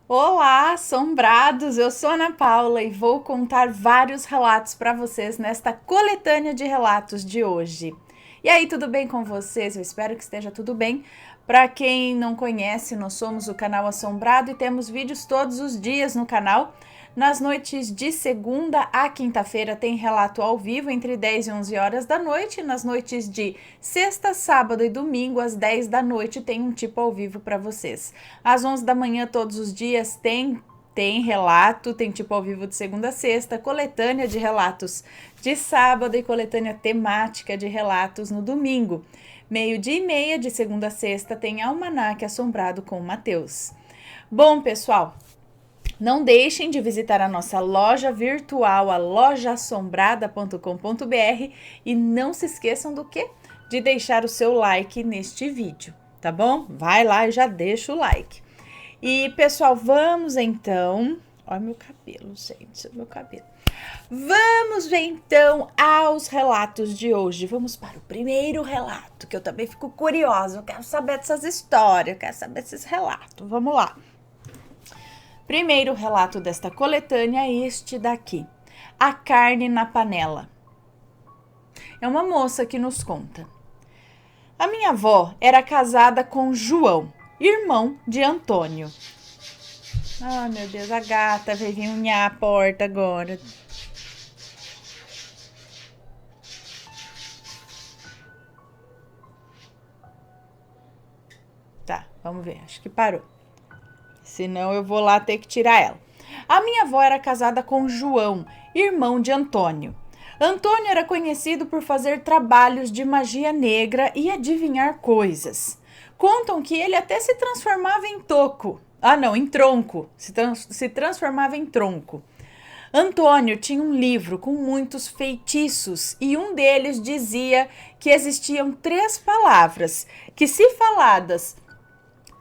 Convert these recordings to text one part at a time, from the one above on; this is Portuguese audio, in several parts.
Olá, assombrados! Eu sou Ana Paula e vou contar vários relatos para vocês nesta coletânea de relatos de hoje. E aí, tudo bem com vocês? Eu espero que esteja tudo bem. Para quem não conhece, nós somos o canal Assombrado e temos vídeos todos os dias no canal. Nas noites de segunda a quinta-feira tem relato ao vivo entre 10 e 11 horas da noite. Nas noites de sexta, sábado e domingo às 10 da noite tem um tipo ao vivo para vocês. Às 11 da manhã todos os dias tem relato, tem tipo ao vivo de segunda a sexta, coletânea de relatos de sábado e coletânea temática de relatos no domingo. Meio-dia e meia de segunda a sexta tem Almanaque Assombrado com o Matheus. Bom, pessoal, não deixem de visitar a nossa loja virtual, a lojaassombrada.com.br, e não se esqueçam do quê? De deixar o seu like neste vídeo, tá bom? Vai lá e já deixa o like. E, pessoal, vamos então... Olha meu cabelo, gente, meu cabelo. Vamos ver então aos relatos de hoje. Vamos para o primeiro relato, que eu também fico curiosa. Eu quero saber dessas histórias, eu quero saber desses relatos. Vamos lá. Primeiro relato desta coletânea é este daqui. A carne na panela. É uma moça que nos conta. A minha avó era casada com João, irmão de Antônio. Ai, meu Deus, a gata veio vir unhar a porta agora. Tá, vamos ver, acho que parou. Senão eu vou lá ter que tirar ela. A minha avó era casada com João, irmão de Antônio. Antônio era conhecido por fazer trabalhos de magia negra e adivinhar coisas. Contam que ele até se transformava em toco. Em tronco. Se transformava em tronco. Antônio tinha um livro com muitos feitiços e um deles dizia que existiam 3 palavras que, se faladas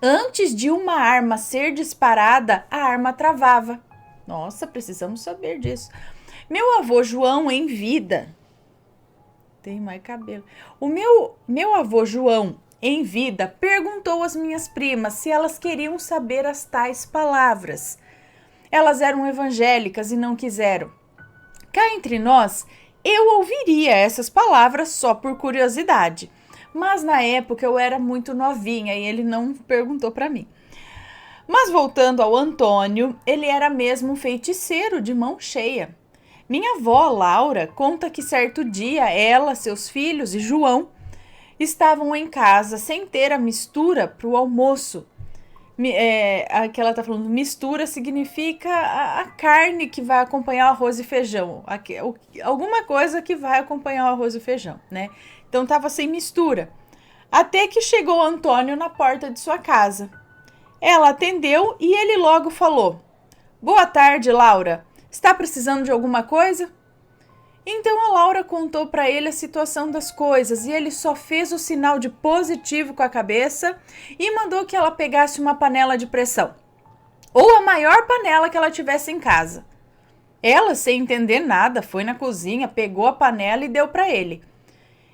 antes de uma arma ser disparada, a arma travava. Nossa, precisamos saber disso. Meu avô João, em vida... Tem mais cabelo. O meu avô João, em vida, perguntou às minhas primas se elas queriam saber as tais palavras. Elas eram evangélicas e não quiseram. Cá entre nós, eu ouviria essas palavras só por curiosidade. Mas na época eu era muito novinha e ele não perguntou para mim. Mas voltando ao Antônio, ele era mesmo um feiticeiro de mão cheia. Minha avó, Laura, conta que certo dia ela, seus filhos e João estavam em casa sem ter a mistura para o almoço. Que ela tá falando, mistura significa a carne que vai acompanhar o arroz e feijão. Alguma coisa que vai acompanhar o arroz e feijão, né? Então tava sem mistura. Até que chegou Antônio na porta de sua casa. Ela atendeu e ele logo falou: Boa tarde, Laura. Está precisando de alguma coisa? Então a Laura contou para ele a situação das coisas e ele só fez o sinal de positivo com a cabeça e mandou que ela pegasse uma panela de pressão, ou a maior panela que ela tivesse em casa. Ela, sem entender nada, foi na cozinha, pegou a panela e deu para ele.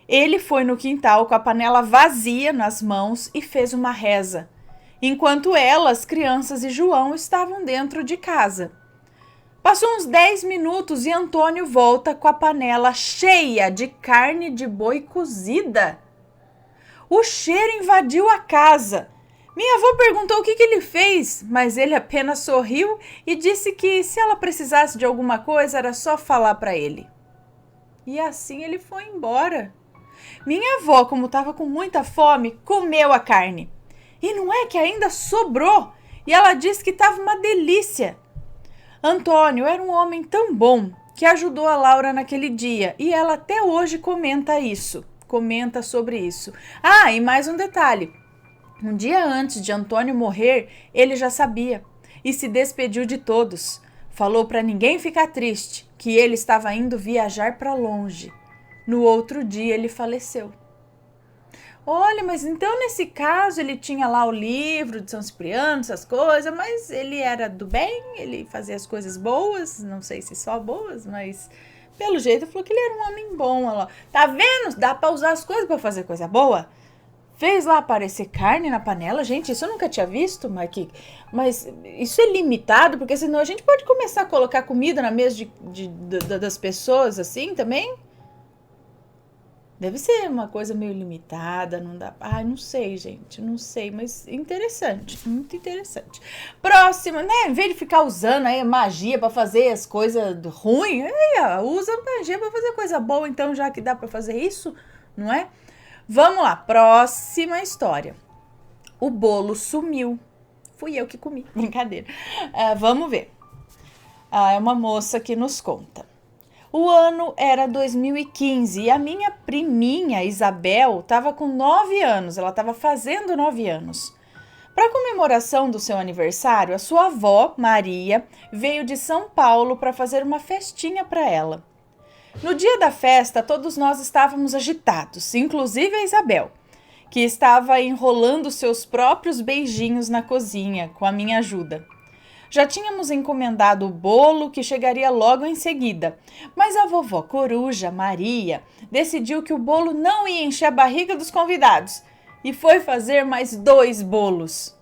Ele foi no quintal com a panela vazia nas mãos e fez uma reza, enquanto ela, as crianças e João estavam dentro de casa. Passou uns 10 minutos e Antônio volta com a panela cheia de carne de boi cozida. O cheiro invadiu a casa. Minha avó perguntou o que ele fez, mas ele apenas sorriu e disse que se ela precisasse de alguma coisa era só falar para ele. E assim ele foi embora. Minha avó, como estava com muita fome, comeu a carne. E não é que ainda sobrou, e ela disse que estava uma delícia. Antônio era um homem tão bom que ajudou a Laura naquele dia e ela até hoje comenta sobre isso. E mais um detalhe. Um dia antes de Antônio morrer, ele já sabia e se despediu de todos. Falou para ninguém ficar triste, que ele estava indo viajar para longe. No outro dia ele faleceu. Olha, mas então nesse caso ele tinha lá o livro de São Cipriano, essas coisas, mas ele era do bem, ele fazia as coisas boas, não sei se só boas, mas pelo jeito falou que ele era um homem bom. Olha lá. Tá vendo? Dá pra usar as coisas pra fazer coisa boa? Fez lá aparecer carne na panela? Gente, isso eu nunca tinha visto, mas isso é limitado, porque senão a gente pode começar a colocar comida na mesa das pessoas assim também? Deve ser uma coisa meio limitada, não dá. Ai, não sei, gente, não sei, mas interessante, muito interessante. Próximo, né? Em vez de ficar usando aí magia pra fazer as coisas ruins, aí, ó, usa magia pra fazer coisa boa, então, já que dá pra fazer isso, não é? Vamos lá, próxima história. O bolo sumiu. Fui eu que comi, brincadeira. Vamos ver. É uma moça que nos conta. O ano era 2015 e a minha priminha Isabel estava com 9 anos, ela estava fazendo 9 anos. Para comemoração do seu aniversário, a sua avó, Maria, veio de São Paulo para fazer uma festinha para ela. No dia da festa, todos nós estávamos agitados, inclusive a Isabel, que estava enrolando seus próprios beijinhos na cozinha, com a minha ajuda. Já tínhamos encomendado o bolo que chegaria logo em seguida, mas a vovó coruja, Maria, decidiu que o bolo não ia encher a barriga dos convidados e foi fazer mais 2 bolos.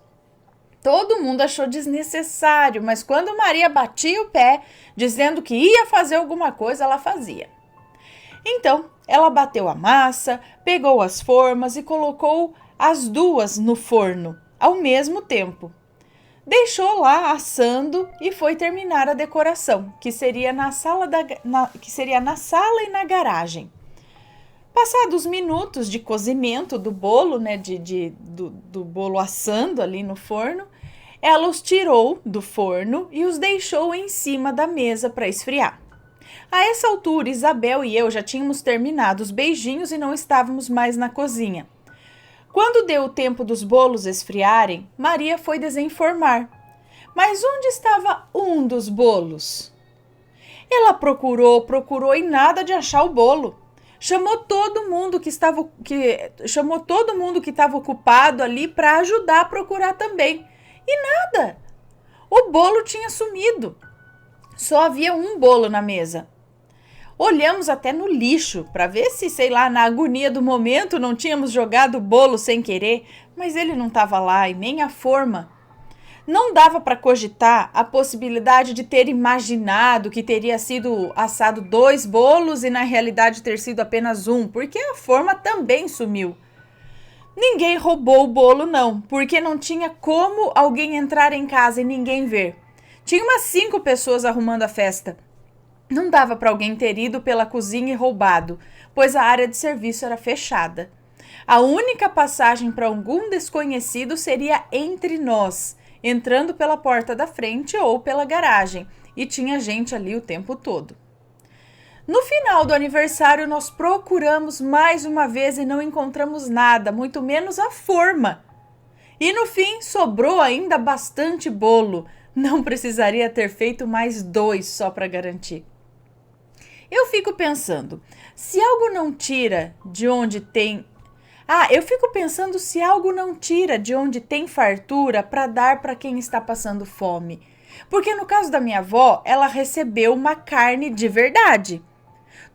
Todo mundo achou desnecessário, mas quando Maria batia o pé, dizendo que ia fazer alguma coisa, ela fazia. Então, ela bateu a massa, pegou as formas e colocou as 2 no forno, ao mesmo tempo. Deixou lá assando e foi terminar a decoração, que seria na sala e na garagem. Passados minutos de cozimento do bolo, né, do bolo assando ali no forno, ela os tirou do forno e os deixou em cima da mesa para esfriar. A essa altura, Isabel e eu já tínhamos terminado os beijinhos e não estávamos mais na cozinha. Quando deu o tempo dos bolos esfriarem, Maria foi desenformar. Mas onde estava um dos bolos? Ela procurou e nada de achar o bolo. Chamou todo mundo que estava ocupado ali para ajudar a procurar também. E nada. O bolo tinha sumido. Só havia um bolo na mesa. Olhamos até no lixo para ver se, sei lá, na agonia do momento não tínhamos jogado o bolo sem querer, mas ele não estava lá e nem a forma. Não dava para cogitar a possibilidade de ter imaginado que teria sido assado 2 bolos e na realidade ter sido apenas um, porque a forma também sumiu. Ninguém roubou o bolo não, porque não tinha como alguém entrar em casa e ninguém ver. Tinha umas 5 pessoas arrumando a festa. Não dava para alguém ter ido pela cozinha e roubado, pois a área de serviço era fechada. A única passagem para algum desconhecido seria entre nós, entrando pela porta da frente ou pela garagem, e tinha gente ali o tempo todo. No final do aniversário, nós procuramos mais uma vez e não encontramos nada, muito menos a forma. E no fim, sobrou ainda bastante bolo. Não precisaria ter feito mais 2 só para garantir. Eu fico pensando, se algo não tira de onde tem... se algo não tira de onde tem fartura para dar para quem está passando fome. Porque no caso da minha avó, ela recebeu uma carne de verdade.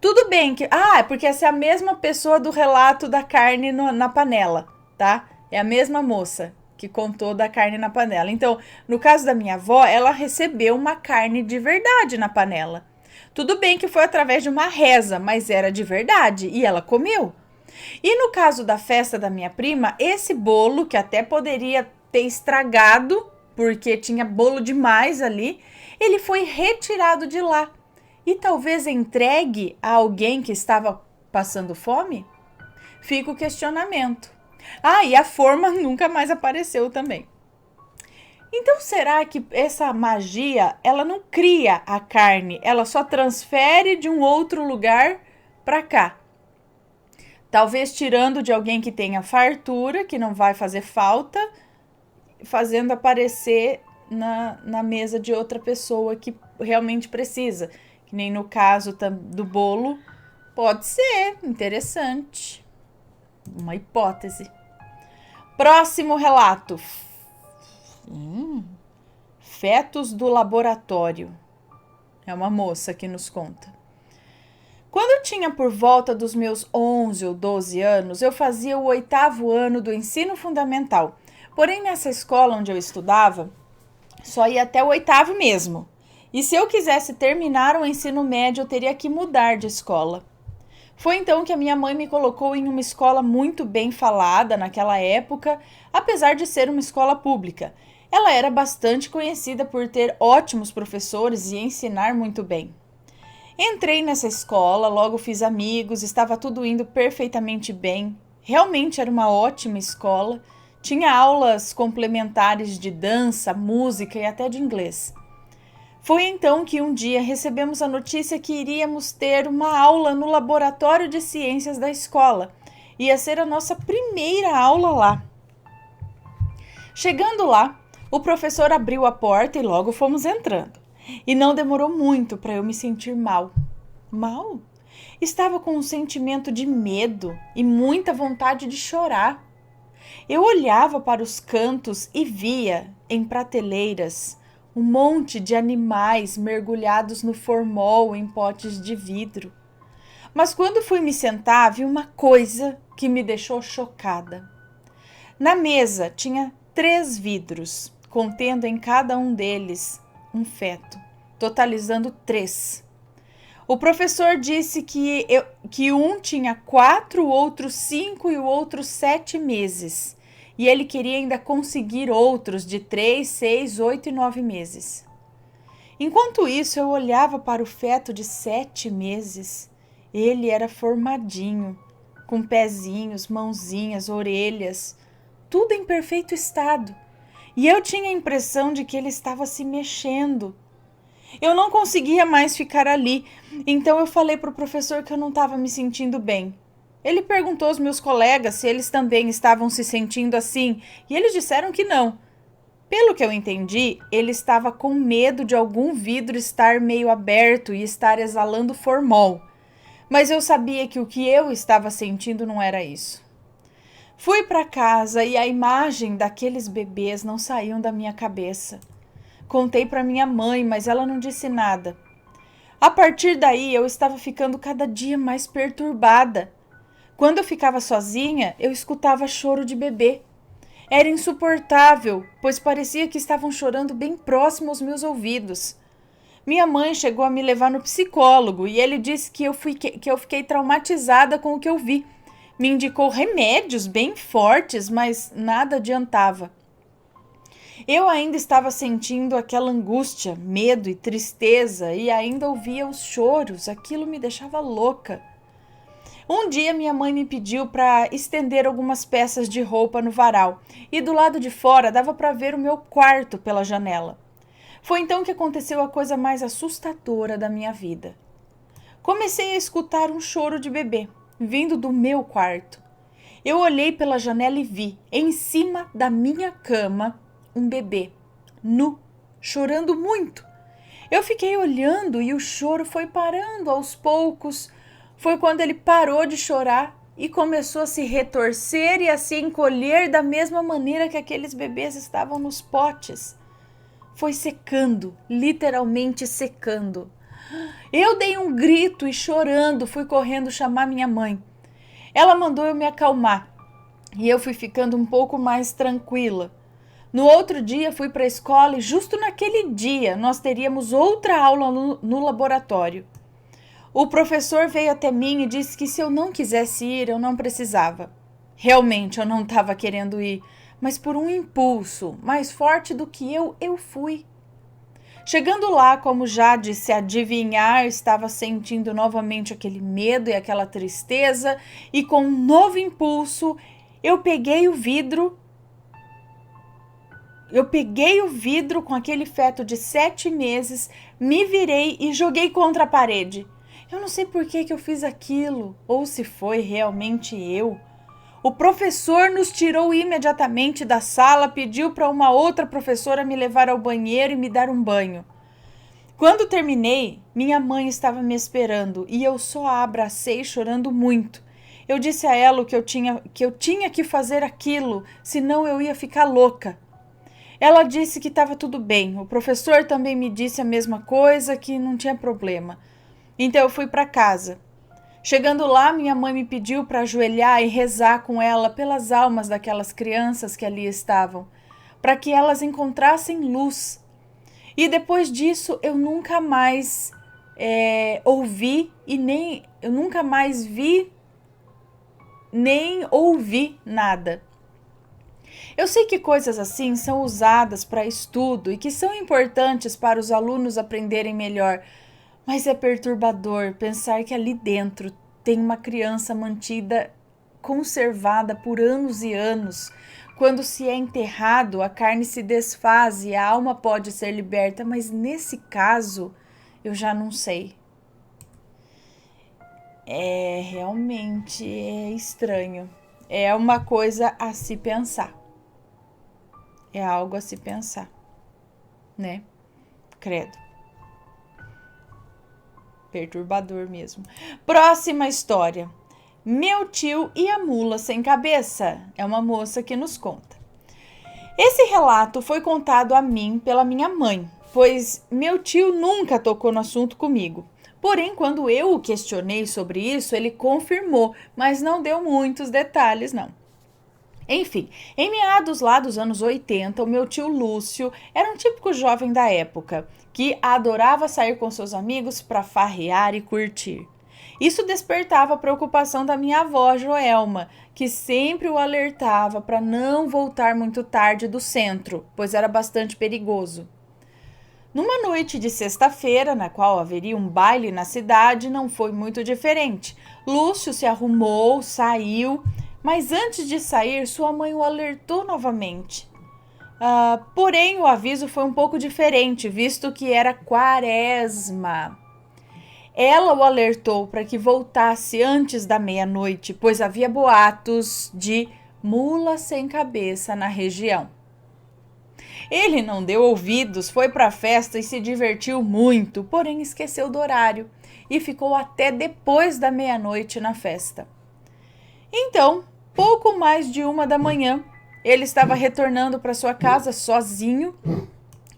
Tudo bem que... porque essa é a mesma pessoa do relato da carne na panela, tá? É a mesma moça que contou da carne na panela. Então, no caso da minha avó, ela recebeu uma carne de verdade na panela. Tudo bem que foi através de uma reza, mas era de verdade e ela comeu. E no caso da festa da minha prima, esse bolo, que até poderia ter estragado, porque tinha bolo demais ali, ele foi retirado de lá e talvez entregue a alguém que estava passando fome? Fica o questionamento. E a forma nunca mais apareceu também. Então, será que essa magia, ela não cria a carne, ela só transfere de um outro lugar para cá? Talvez tirando de alguém que tenha fartura, que não vai fazer falta, fazendo aparecer na mesa de outra pessoa que realmente precisa. Que nem no caso do bolo, pode ser interessante. Uma hipótese. Próximo relato. Fetos do laboratório. É uma moça que nos conta. Quando eu tinha por volta dos meus 11 ou 12 anos, eu fazia o 8º ano do ensino fundamental. Porém, nessa escola onde eu estudava, só ia até o 8º mesmo. E se eu quisesse terminar o ensino médio, eu teria que mudar de escola. Foi então que a minha mãe me colocou em uma escola muito bem falada naquela época, apesar de ser uma escola pública. Ela era bastante conhecida por ter ótimos professores e ensinar muito bem. Entrei nessa escola, logo fiz amigos, estava tudo indo perfeitamente bem. Realmente era uma ótima escola. Tinha aulas complementares de dança, música e até de inglês. Foi então que um dia recebemos a notícia que iríamos ter uma aula no laboratório de ciências da escola. Ia ser a nossa primeira aula lá. Chegando lá, o professor abriu a porta e logo fomos entrando. E não demorou muito para eu me sentir mal. Mal? Estava com um sentimento de medo e muita vontade de chorar. Eu olhava para os cantos e via, em prateleiras, um monte de animais mergulhados no formol em potes de vidro. Mas quando fui me sentar, vi uma coisa que me deixou chocada. Na mesa tinha 3 vidros, contendo em cada um deles um feto, totalizando 3. O professor disse que um tinha 4, o outro 5 e o outro 7 meses. E ele queria ainda conseguir outros de 3, 6, 8 e 9 meses. Enquanto isso, eu olhava para o feto de 7 meses. Ele era formadinho, com pezinhos, mãozinhas, orelhas, tudo em perfeito estado. E eu tinha a impressão de que ele estava se mexendo. Eu não conseguia mais ficar ali, então eu falei para o professor que eu não estava me sentindo bem. Ele perguntou aos meus colegas se eles também estavam se sentindo assim, e eles disseram que não. Pelo que eu entendi, ele estava com medo de algum vidro estar meio aberto e estar exalando formol. Mas eu sabia que o que eu estava sentindo não era isso. Fui para casa e a imagem daqueles bebês não saiu da minha cabeça. Contei para minha mãe, mas ela não disse nada. A partir daí, eu estava ficando cada dia mais perturbada. Quando eu ficava sozinha, eu escutava choro de bebê. Era insuportável, pois parecia que estavam chorando bem próximo aos meus ouvidos. Minha mãe chegou a me levar no psicólogo e ele disse que eu fiquei traumatizada com o que eu vi. Me indicou remédios bem fortes, mas nada adiantava. Eu ainda estava sentindo aquela angústia, medo e tristeza e ainda ouvia os choros. Aquilo me deixava louca. Um dia minha mãe me pediu para estender algumas peças de roupa no varal e do lado de fora dava para ver o meu quarto pela janela. Foi então que aconteceu a coisa mais assustadora da minha vida. Comecei a escutar um choro de bebê, vindo do meu quarto. Eu olhei pela janela e vi, em cima da minha cama, um bebê, nu, chorando muito. Eu fiquei olhando e o choro foi parando aos poucos. Foi quando ele parou de chorar e começou a se retorcer e a se encolher da mesma maneira que aqueles bebês estavam nos potes. Foi secando, literalmente secando. Eu dei um grito e chorando fui correndo chamar minha mãe. Ela mandou eu me acalmar e eu fui ficando um pouco mais tranquila. No outro dia fui para a escola e justo naquele dia nós teríamos outra aula no laboratório. O professor veio até mim e disse que se eu não quisesse ir, eu não precisava. Realmente eu não estava querendo ir, mas por um impulso mais forte do que eu fui. Chegando lá, como já de se adivinhar, estava sentindo novamente aquele medo e aquela tristeza e com um novo impulso, eu peguei o vidro com aquele feto de 7 meses, me virei e joguei contra a parede. Eu não sei por que eu fiz aquilo, ou se foi realmente eu. O professor nos tirou imediatamente da sala, pediu para uma outra professora me levar ao banheiro e me dar um banho. Quando terminei, minha mãe estava me esperando e eu só a abracei chorando muito. Eu disse a ela que eu tinha que fazer aquilo, senão eu ia ficar louca. Ela disse que estava tudo bem. O professor também me disse a mesma coisa, que não tinha problema. Então eu fui para casa. Chegando lá, minha mãe me pediu para ajoelhar e rezar com ela pelas almas daquelas crianças que ali estavam, para que elas encontrassem luz. E depois disso, eu nunca mais ouvi eu nunca mais vi nem ouvi nada. Eu sei que coisas assim são usadas para estudo e que são importantes para os alunos aprenderem melhor, mas é perturbador pensar que ali dentro tem uma criança mantida, conservada por anos e anos. Quando se é enterrado, a carne se desfaz e a alma pode ser liberta, mas nesse caso, eu já não sei. Realmente estranho. É uma coisa a se pensar. É algo a se pensar, né? Credo. Perturbador mesmo. Próxima história. Meu tio e a mula sem cabeça. É uma moça que nos conta. Esse relato foi contado a mim pela minha mãe, pois meu tio nunca tocou no assunto comigo. Porém, quando eu o questionei sobre isso, ele confirmou, mas não deu muitos detalhes, não. Enfim, em meados lá dos anos 80, o meu tio Lúcio era um típico jovem da época, que adorava sair com seus amigos para farrear e curtir. Isso despertava a preocupação da minha avó Joelma, que sempre o alertava para não voltar muito tarde do centro, pois era bastante perigoso. Numa noite de sexta-feira, na qual haveria um baile na cidade, não foi muito diferente. Lúcio se arrumou, saiu, mas antes de sair, sua mãe o alertou novamente. Porém, o aviso foi um pouco diferente, visto que era quaresma. Ela o alertou para que voltasse antes da meia-noite, pois havia boatos de mula sem cabeça na região. Ele não deu ouvidos, foi para a festa e se divertiu muito, porém esqueceu do horário e ficou até depois da meia-noite na festa. Então, pouco mais de 1 da manhã, ele estava retornando para sua casa sozinho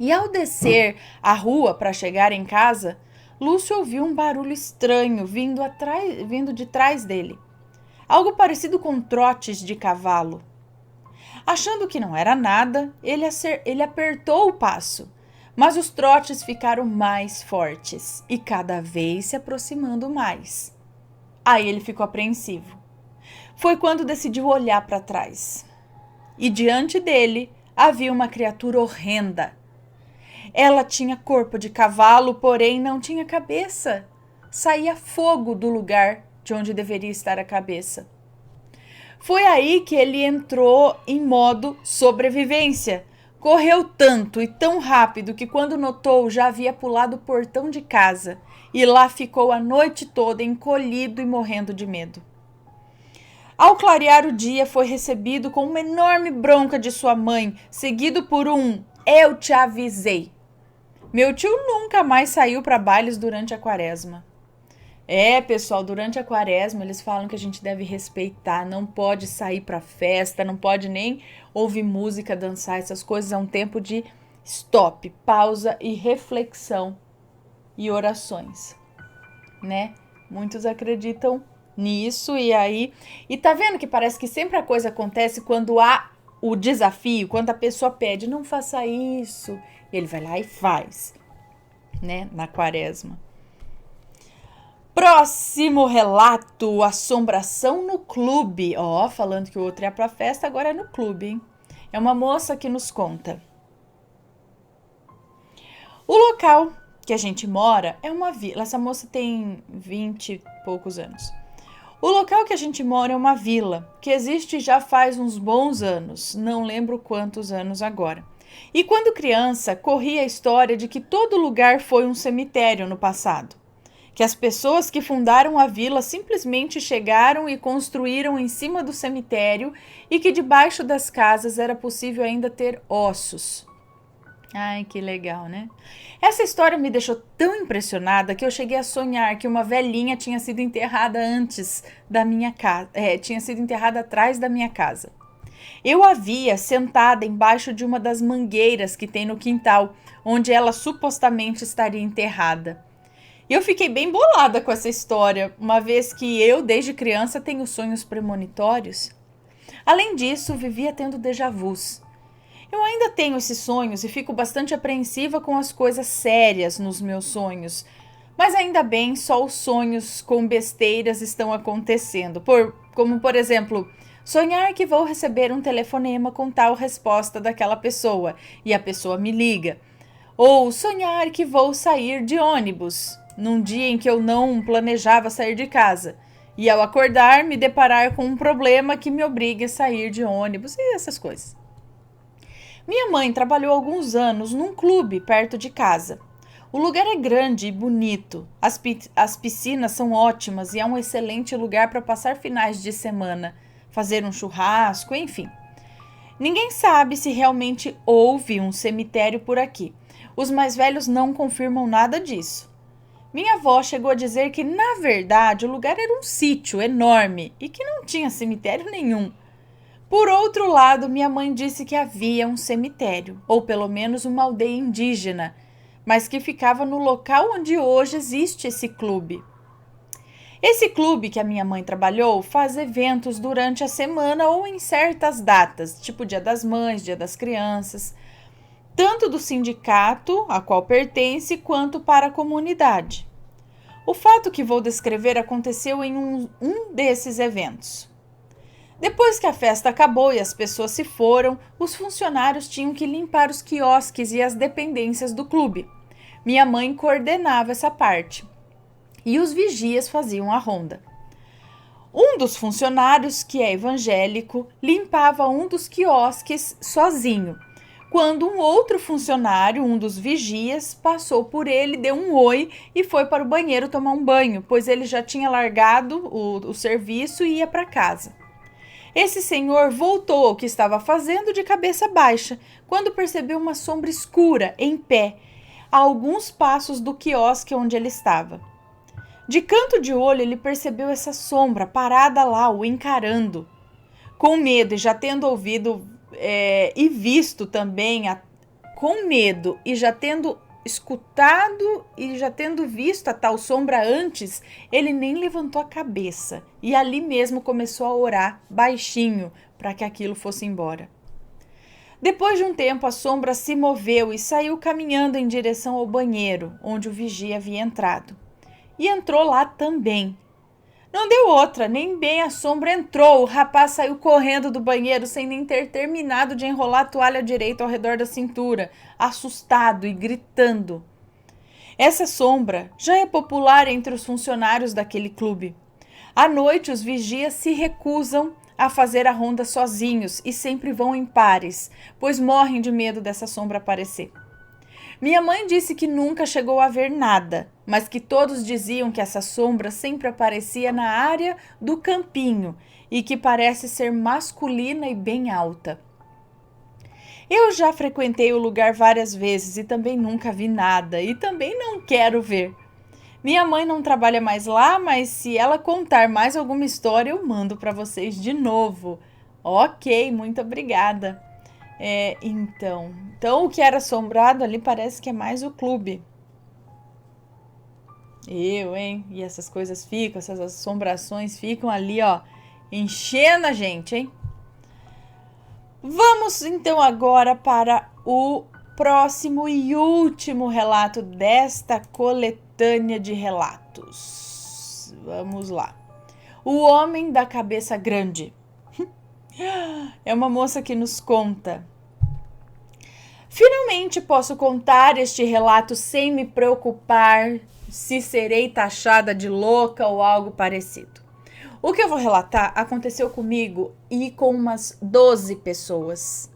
e ao descer a rua para chegar em casa, Lúcio ouviu um barulho estranho vindo de trás dele. Algo parecido com trotes de cavalo. Achando que não era nada, ele apertou o passo, mas os trotes ficaram mais fortes e cada vez se aproximando mais. Aí ele ficou apreensivo. Foi quando decidiu olhar para trás. E diante dele havia uma criatura horrenda. Ela tinha corpo de cavalo, porém não tinha cabeça. Saía fogo do lugar de onde deveria estar a cabeça. Foi aí que ele entrou em modo sobrevivência. Correu tanto e tão rápido que quando notou já havia pulado o portão de casa e lá ficou a noite toda encolhido e morrendo de medo. Ao clarear o dia, foi recebido com uma enorme bronca de sua mãe, seguido por um "eu te avisei". Meu tio nunca mais saiu para bailes durante a quaresma. Pessoal, durante a quaresma eles falam que a gente deve respeitar, não pode sair para festa, não pode nem ouvir música, dançar, essas coisas. É um tempo de stop, pausa e reflexão e orações, né? Muitos acreditam nisso e tá vendo que parece que sempre a coisa acontece quando há o desafio, quando a pessoa pede, não faça isso, e ele vai lá e faz, né? Na quaresma. Próximo relato, assombração no clube. Falando que o outro ia pra festa, agora é no clube, hein? É uma moça que nos conta. O local que a gente mora é uma vila. Essa moça tem 20 e poucos anos. O local que a gente mora é uma vila, que existe já faz uns bons anos. Não lembro quantos anos agora. E quando criança, corria a história de que todo lugar foi um cemitério no passado. Que as pessoas que fundaram a vila simplesmente chegaram e construíram em cima do cemitério e que debaixo das casas era possível ainda ter ossos. Ai, que legal, né? Essa história me deixou tão impressionada que eu cheguei a sonhar que uma velhinha tinha sido enterrada antes da minha casa, tinha sido enterrada atrás da minha casa. Eu a via sentada embaixo de uma das mangueiras que tem no quintal, onde ela supostamente estaria enterrada. E eu fiquei bem bolada com essa história, uma vez que eu, desde criança, tenho sonhos premonitórios. Além disso, vivia tendo déjà-vus. Eu ainda tenho esses sonhos e fico bastante apreensiva com as coisas sérias nos meus sonhos. Mas ainda bem, só os sonhos com besteiras estão acontecendo. Como, por exemplo, sonhar que vou receber um telefonema com tal resposta daquela pessoa e a pessoa me liga. Ou sonhar que vou sair de ônibus num dia em que eu não planejava sair de casa. E ao acordar, me deparar com um problema que me obrigue a sair de ônibus e essas coisas. Minha mãe trabalhou alguns anos num clube perto de casa. O lugar é grande e bonito, as piscinas são ótimas e é um excelente lugar para passar finais de semana, fazer um churrasco, enfim. Ninguém sabe se realmente houve um cemitério por aqui. Os mais velhos não confirmam nada disso. Minha avó chegou a dizer que, na verdade, o lugar era um sítio enorme e que não tinha cemitério nenhum. Por outro lado, minha mãe disse que havia um cemitério, ou pelo menos uma aldeia indígena, mas que ficava no local onde hoje existe esse clube. Esse clube que a minha mãe trabalhou faz eventos durante a semana ou em certas datas, tipo Dia das Mães, Dia das Crianças, tanto do sindicato a qual pertence quanto para a comunidade. O fato que vou descrever aconteceu em um desses eventos. Depois que a festa acabou e as pessoas se foram, os funcionários tinham que limpar os quiosques e as dependências do clube. Minha mãe coordenava essa parte e os vigias faziam a ronda. Um dos funcionários, que é evangélico, limpava um dos quiosques sozinho, quando um outro funcionário, um dos vigias, passou por ele, deu um oi e foi para o banheiro tomar um banho, pois ele já tinha largado o serviço e ia para casa. Esse senhor voltou ao que estava fazendo de cabeça baixa, quando percebeu uma sombra escura, em pé, a alguns passos do quiosque onde ele estava. De canto de olho, ele percebeu essa sombra parada lá, o encarando. Com medo e já tendo ouvido e visto também, com medo e já tendo escutado e já tendo visto a tal sombra antes, ele nem levantou a cabeça e ali mesmo começou a orar baixinho para que aquilo fosse embora. Depois de um tempo, a sombra se moveu e saiu caminhando em direção ao banheiro, onde o vigia havia entrado. E entrou lá também. Não deu outra, nem bem a sombra entrou, o rapaz saiu correndo do banheiro sem nem ter terminado de enrolar a toalha direita ao redor da cintura, assustado e gritando. Essa sombra já é popular entre os funcionários daquele clube. À noite, os vigias se recusam a fazer a ronda sozinhos e sempre vão em pares, pois morrem de medo dessa sombra aparecer. Minha mãe disse que nunca chegou a ver nada, mas que todos diziam que essa sombra sempre aparecia na área do campinho e que parece ser masculina e bem alta. Eu já frequentei o lugar várias vezes e também nunca vi nada e também não quero ver. Minha mãe não trabalha mais lá, mas se ela contar mais alguma história, eu mando para vocês de novo. Ok, muito obrigada. Então o que era assombrado ali parece que é mais o clube. E essas coisas ficam, essas assombrações ficam ali, ó, enchendo a gente, hein? Vamos então agora para o próximo e último relato desta coletânea de relatos. Vamos lá. O Homem da Cabeça Grande. É uma moça que nos conta. Finalmente posso contar este relato sem me preocupar se serei taxada de louca ou algo parecido. O que eu vou relatar aconteceu comigo e com umas 12 pessoas.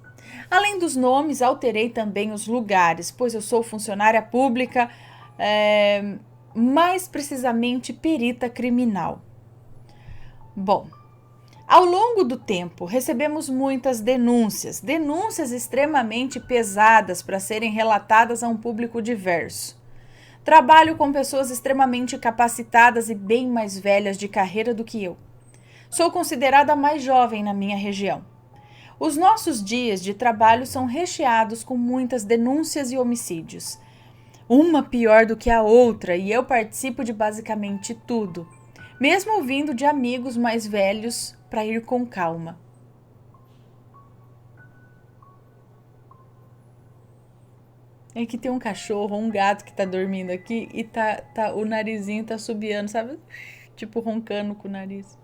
Além dos nomes, alterei também os lugares, pois eu sou funcionária pública, mais precisamente perita criminal. Bom, ao longo do tempo, recebemos muitas denúncias extremamente pesadas para serem relatadas a um público diverso. Trabalho com pessoas extremamente capacitadas e bem mais velhas de carreira do que eu. Sou considerada a mais jovem na minha região. Os nossos dias de trabalho são recheados com muitas denúncias e homicídios. uma pior do que a outra, e eu participo de basicamente tudo, mesmo ouvindo de amigos mais velhos para ir com calma. É que tem um cachorro, um gato que tá dormindo aqui e o narizinho tá subiando, sabe? Tipo roncando com o nariz.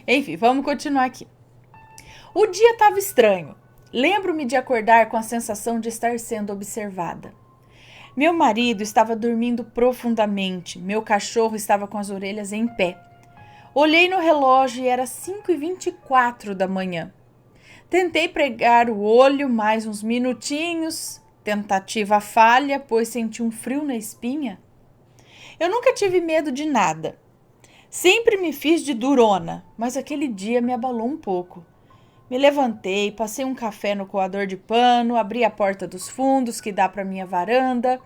Enfim, vamos continuar aqui. O dia estava estranho. Lembro-me de acordar com a sensação de estar sendo observada. Meu marido estava dormindo profundamente. Meu cachorro estava com as orelhas em pé. Olhei no relógio e era 5h24 da manhã. Tentei pregar o olho mais uns minutinhos. Tentativa falha, pois senti um frio na espinha. Eu nunca tive medo de nada. Sempre me fiz de durona, mas aquele dia me abalou um pouco. Me levantei, passei um café no coador de pano, abri a porta dos fundos que dá para minha varanda.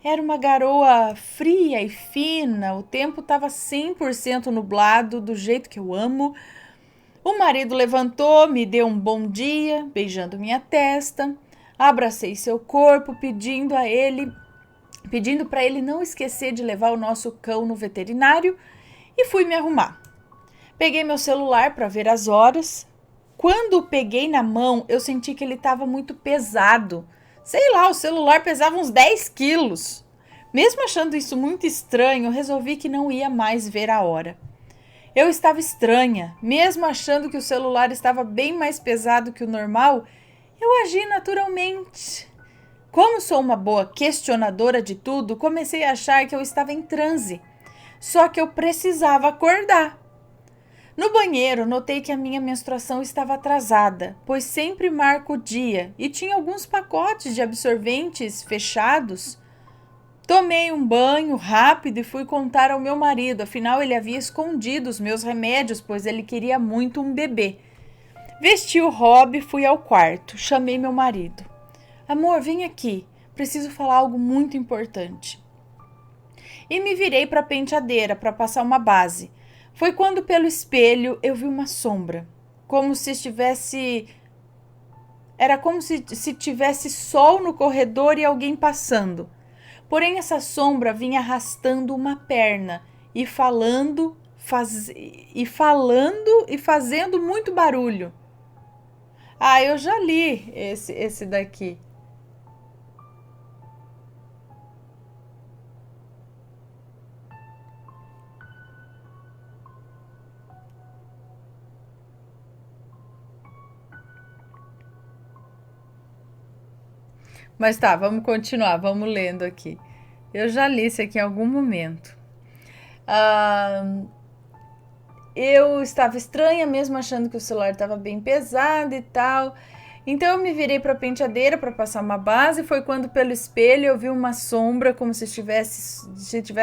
Era uma garoa fria e fina, o tempo estava 100% nublado, do jeito que eu amo. O marido levantou, me deu um bom dia, beijando minha testa. Abracei seu corpo, pedindo para ele não esquecer de levar o nosso cão no veterinário, e fui me arrumar. Peguei meu celular para ver as horas. Quando o peguei na mão, eu senti que ele estava muito pesado. Sei lá, o celular pesava uns 10 quilos. Mesmo achando isso muito estranho, resolvi que não ia mais ver a hora. Eu estava estranha, mesmo achando que o celular estava bem mais pesado que o normal, eu agi naturalmente. Como sou uma boa questionadora de tudo, comecei a achar que eu estava em transe. Só que eu precisava acordar. No banheiro, notei que a minha menstruação estava atrasada, pois sempre marco o dia e tinha alguns pacotes de absorventes fechados. Tomei um banho rápido e fui contar ao meu marido, afinal ele havia escondido os meus remédios, pois ele queria muito um bebê. Vesti o hobby e fui ao quarto. Chamei meu marido. Amor, vem aqui, preciso falar algo muito importante. E me virei para a penteadeira para passar uma base. Foi quando pelo espelho eu vi uma sombra, Era como se tivesse sol no corredor e alguém passando. Porém essa sombra vinha arrastando uma perna e falando e fazendo muito barulho. Ah, eu já li esse daqui. Mas tá, vamos continuar, vamos lendo aqui. Eu já li isso aqui em algum momento. Eu estava estranha mesmo, achando que o celular estava bem pesado e tal. Então eu me virei para a penteadeira para passar uma base. Foi quando pelo espelho eu vi uma sombra, como se estivesse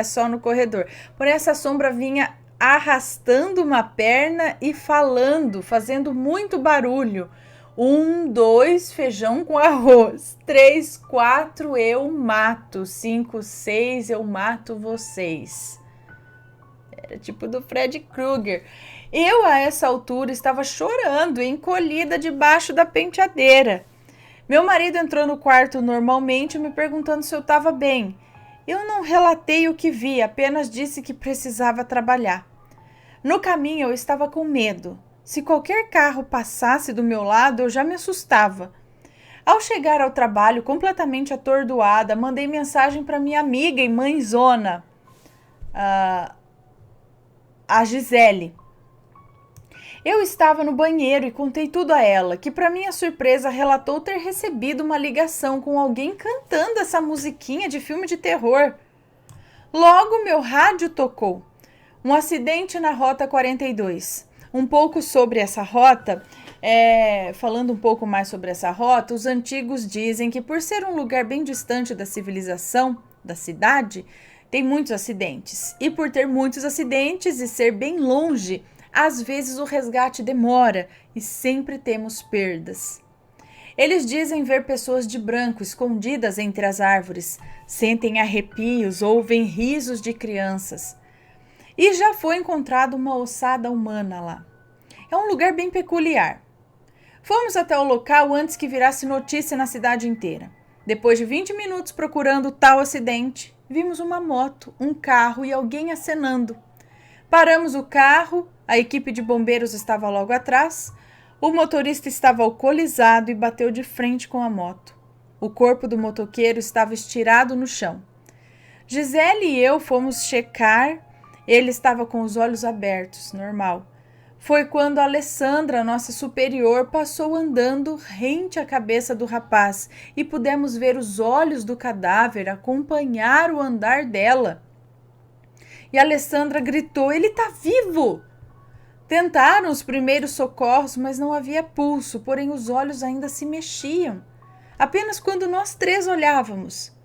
só no corredor. Porém essa sombra vinha arrastando uma perna e falando, fazendo muito barulho. 1, 2, feijão com arroz. 3, 4, eu mato. 5, 6, eu mato vocês. Era tipo do Fred Krueger. Eu, a essa altura, estava chorando, encolhida debaixo da penteadeira. Meu marido entrou no quarto normalmente, me perguntando se eu estava bem. Eu não relatei o que vi, apenas disse que precisava trabalhar. No caminho, eu estava com medo. Se qualquer carro passasse do meu lado, eu já me assustava. Ao chegar ao trabalho, completamente atordoada, mandei mensagem para minha amiga e mãezona, a Gisele. Eu estava no banheiro e contei tudo a ela, que para minha surpresa relatou ter recebido uma ligação com alguém cantando essa musiquinha de filme de terror. Logo meu rádio tocou. Um acidente na Rota 42. Um pouco sobre essa rota, falando um pouco mais sobre essa rota, os antigos dizem que por ser um lugar bem distante da civilização, da cidade, tem muitos acidentes. E por ter muitos acidentes e ser bem longe, às vezes o resgate demora e sempre temos perdas. Eles dizem ver pessoas de branco escondidas entre as árvores, sentem arrepios, ouvem risos de crianças. E já foi encontrada uma ossada humana lá. É um lugar bem peculiar. Fomos até o local antes que virasse notícia na cidade inteira. Depois de 20 minutos procurando tal acidente, vimos uma moto, um carro e alguém acenando. Paramos o carro, a equipe de bombeiros estava logo atrás. O motorista estava alcoolizado e bateu de frente com a moto. O corpo do motoqueiro estava estirado no chão. Gisele e eu fomos checar. Ele estava com os olhos abertos, normal. Foi quando a Alessandra, nossa superior, passou andando rente à cabeça do rapaz e pudemos ver os olhos do cadáver acompanhar o andar dela. E a Alessandra gritou: "Ele está vivo!" Tentaram os primeiros socorros, mas não havia pulso, porém os olhos ainda se mexiam. Apenas quando nós três olhávamos.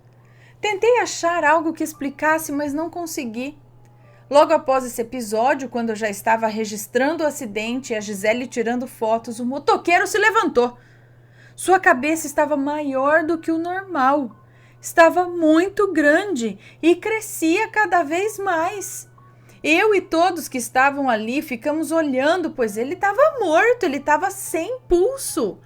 Tentei achar algo que explicasse, mas não consegui. Logo após esse episódio, quando eu já estava registrando o acidente e a Gisele tirando fotos, o motoqueiro se levantou. Sua cabeça estava maior do que o normal. Estava muito grande e crescia cada vez mais. Eu e todos que estavam ali ficamos olhando, pois ele estava morto, ele estava sem pulso.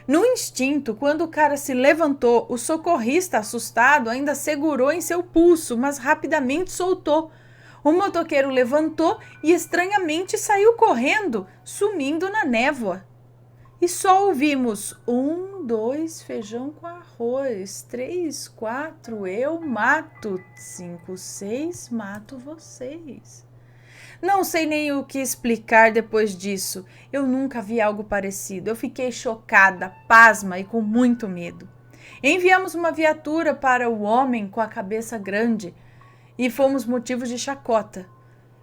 No instinto, quando o cara se levantou, o socorrista, assustado, ainda segurou em seu pulso, mas rapidamente soltou. O motoqueiro levantou e estranhamente saiu correndo, sumindo na névoa. E só ouvimos: 1, 2, feijão com arroz, 3, 4, eu mato, 5, 6, mato vocês. Não sei nem o que explicar depois disso. Eu nunca vi algo parecido. Eu fiquei chocada, pasma e com muito medo. Enviamos uma viatura para o homem com a cabeça grande e fomos motivos de chacota.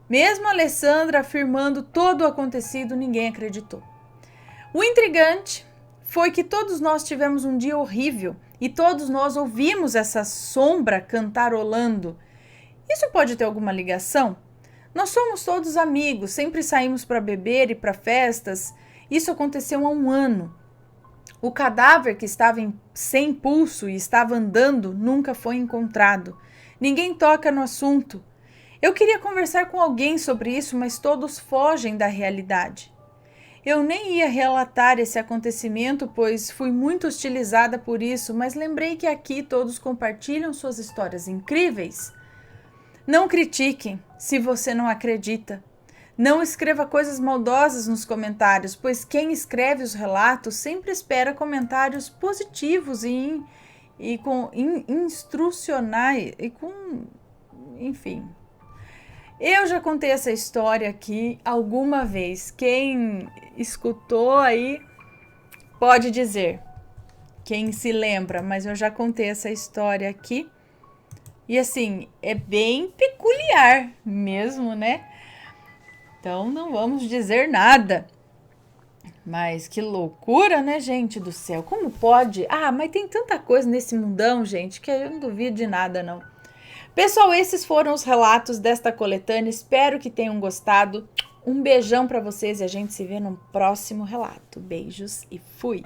Mesmo a Alessandra afirmando todo o acontecido, ninguém acreditou. O intrigante foi que todos nós tivemos um dia horrível e todos nós ouvimos essa sombra cantarolando. Isso pode ter alguma ligação? Nós somos todos amigos, sempre saímos para beber e para festas. Isso aconteceu há 1 ano. O cadáver que estava sem pulso e estava andando nunca foi encontrado. Ninguém toca no assunto. Eu queria conversar com alguém sobre isso, mas todos fogem da realidade. Eu nem ia relatar esse acontecimento, pois fui muito hostilizada por isso, mas lembrei que aqui todos compartilham suas histórias incríveis. Não critiquem se você não acredita. Não escreva coisas maldosas nos comentários, pois quem escreve os relatos sempre espera comentários positivos e instrucionais e com, enfim. Eu já contei essa história aqui alguma vez. Quem escutou aí pode dizer. Quem se lembra, mas eu já contei essa história aqui. E assim, é bem peculiar mesmo, né? Então não vamos dizer nada. Mas que loucura, né, gente do céu? Como pode? Ah, mas tem tanta coisa nesse mundão, gente, que eu não duvido de nada, não. Pessoal, esses foram os relatos desta coletânea. Espero que tenham gostado. Um beijão para vocês e a gente se vê no próximo relato. Beijos e fui!